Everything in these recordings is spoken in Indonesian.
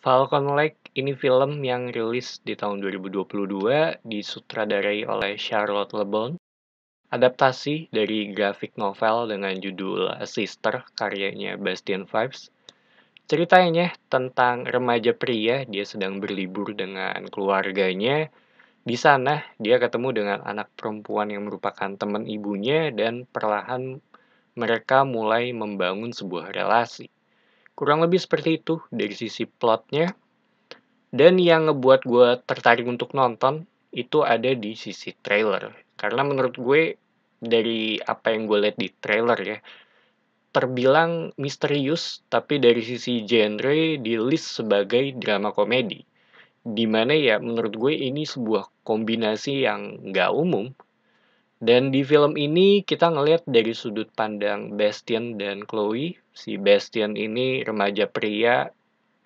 Falcon Lake ini film yang rilis di tahun 2022, disutradarai oleh Charlotte Le Bon, adaptasi dari grafik novel dengan judul Sister karyanya Bastien Vives. Ceritanya tentang remaja pria, dia sedang berlibur dengan keluarganya. Di sana, dia ketemu dengan anak perempuan yang merupakan teman ibunya dan perlahan mereka mulai membangun sebuah relasi. Kurang lebih seperti itu dari sisi plotnya. Dan yang ngebuat gue tertarik untuk nonton itu ada di sisi trailer. Karena menurut gue dari apa yang gue lihat di trailer ya, terbilang misterius tapi dari sisi genre di list sebagai drama komedi. Dimana ya menurut gue ini sebuah kombinasi yang nggak umum. Dan di film ini kita ngelihat dari sudut pandang Bastian dan Chloe. Si Bastian ini remaja pria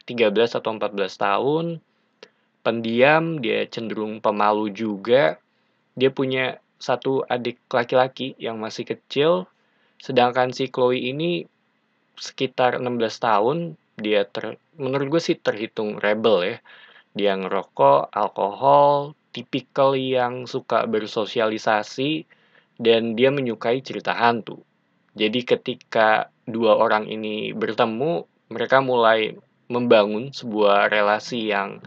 13 atau 14 tahun, pendiam, dia cenderung pemalu juga. Dia punya satu adik laki-laki yang masih kecil, sedangkan si Chloe ini sekitar 16 tahun. Dia menurut gue sih terhitung rebel ya. Dia ngerokok, alkohol, tipikal yang suka bersosialisasi, dan dia menyukai cerita hantu. Jadi ketika dua orang ini bertemu, mereka mulai membangun sebuah relasi yang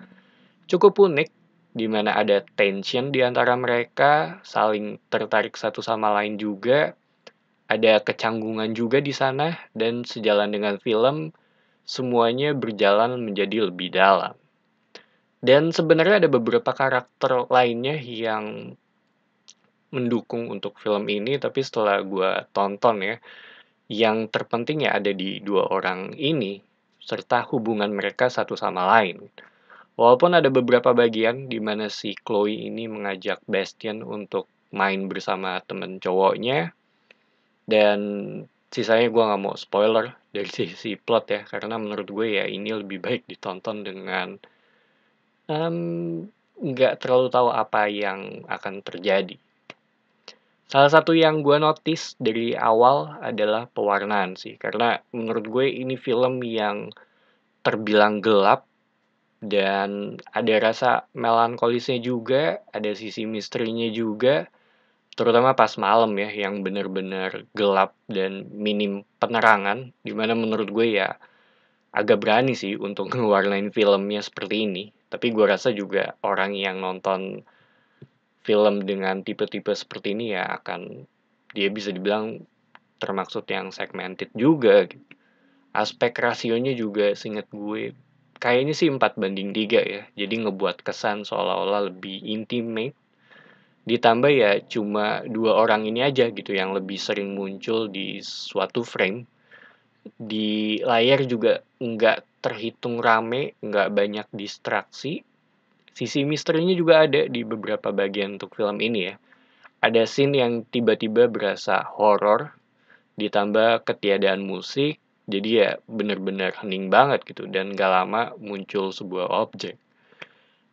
cukup unik, di mana ada tension di antara mereka, saling tertarik satu sama lain juga, ada kecanggungan juga di sana, dan sejalan dengan film, semuanya berjalan menjadi lebih dalam. Dan sebenarnya ada beberapa karakter lainnya yang mendukung untuk film ini, tapi setelah gue tonton ya, yang terpenting ya ada di dua orang ini, serta hubungan mereka satu sama lain. Walaupun ada beberapa bagian di mana si Chloe ini mengajak Bastian untuk main bersama temen cowoknya, dan sisanya gue nggak mau spoiler dari sisi plot ya, karena menurut gue ya ini lebih baik ditonton dengan nggak terlalu tahu apa yang akan terjadi. Salah satu yang gue notice dari awal adalah pewarnaan sih, karena menurut gue ini film yang terbilang gelap, dan ada rasa melankolisnya juga, ada sisi misterinya juga, terutama pas malam ya, yang bener-bener gelap dan minim penerangan, dimana menurut gue ya agak berani sih untuk ngewarnain filmnya seperti ini. Tapi gue rasa juga orang yang nonton film dengan tipe-tipe seperti ini ya akan, dia bisa dibilang termaksud yang segmented juga gitu. Aspek rasionya juga seinget gue kayaknya sih 4:3 ya. Jadi ngebuat kesan seolah-olah lebih intimate. Ditambah ya cuma dua orang ini aja gitu yang lebih sering muncul di suatu frame. Di layar juga nggak terhitung rame, nggak banyak distraksi. Sisi misterinya juga ada di beberapa bagian untuk film ini ya. Ada scene yang tiba-tiba berasa horor, ditambah ketiadaan musik, jadi ya bener-bener hening banget gitu, dan gak lama muncul sebuah objek.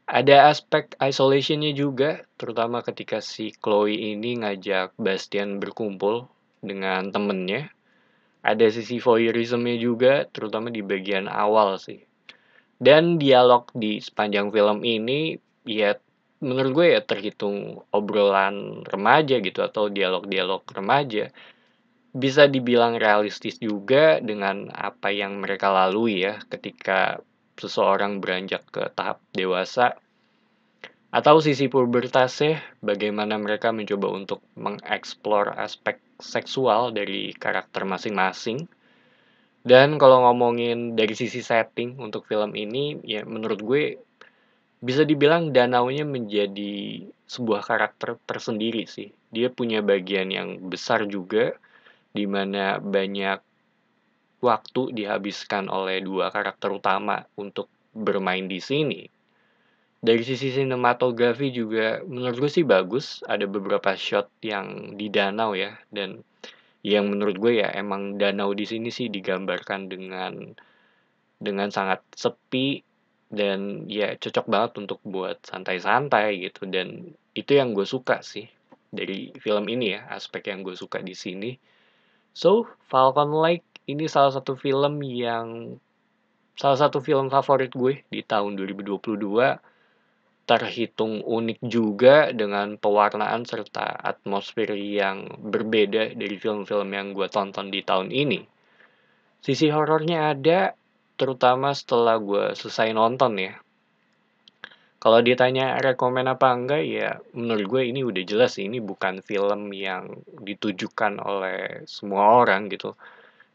Ada aspek isolationnya juga, terutama ketika si Chloe ini ngajak Bastian berkumpul dengan temennya. Ada sisi voyeurismnya juga, terutama di bagian awal sih. Dan dialog di sepanjang film ini, ya menurut gue ya terhitung obrolan remaja gitu, atau dialog-dialog remaja. Bisa dibilang realistis juga dengan apa yang mereka lalui ya ketika seseorang beranjak ke tahap dewasa, atau sisi pubertasnya, bagaimana mereka mencoba untuk mengeksplor aspek seksual dari karakter masing-masing. Dan kalau ngomongin dari sisi setting untuk film ini, ya menurut gue bisa dibilang danaunya menjadi sebuah karakter tersendiri sih. Dia punya bagian yang besar juga, di mana banyak waktu dihabiskan oleh dua karakter utama untuk bermain di sini. Dari sisi sinematografi juga menurut gue sih bagus. Ada beberapa shot yang di danau ya, dan yang menurut gue ya emang danau di sini sih digambarkan dengan sangat sepi, dan ya cocok banget untuk buat santai-santai gitu. Dan itu yang gue suka sih dari film ini ya, aspek yang gue suka di sini. So, Falcon Lake ini salah satu film yang salah satu film favorit gue di tahun 2022, terhitung unik juga dengan pewarnaan serta atmosfer yang berbeda dari film-film yang gue tonton di tahun ini. Sisi horornya ada, terutama setelah gue selesai nonton ya. Kalau ditanya rekomen apa enggak, ya menurut gue ini udah jelas sih, ini bukan film yang ditujukan oleh semua orang gitu.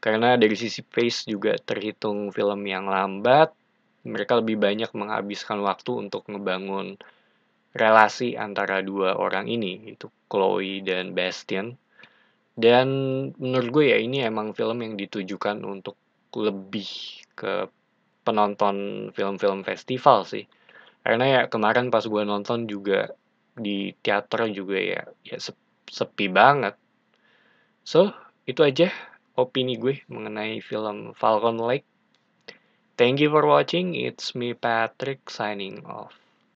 Karena dari sisi pace juga terhitung film yang lambat, mereka lebih banyak menghabiskan waktu untuk ngebangun relasi antara dua orang ini, itu Chloe dan Bastian. Dan menurut gue ya ini emang film yang ditujukan untuk lebih ke penonton film-film festival sih. Karena ya kemarin pas gue nonton juga di teater juga ya sepi banget. So, itu aja opini gue mengenai film Falcon Lake. Thank you for watching. It's me Patrick signing off.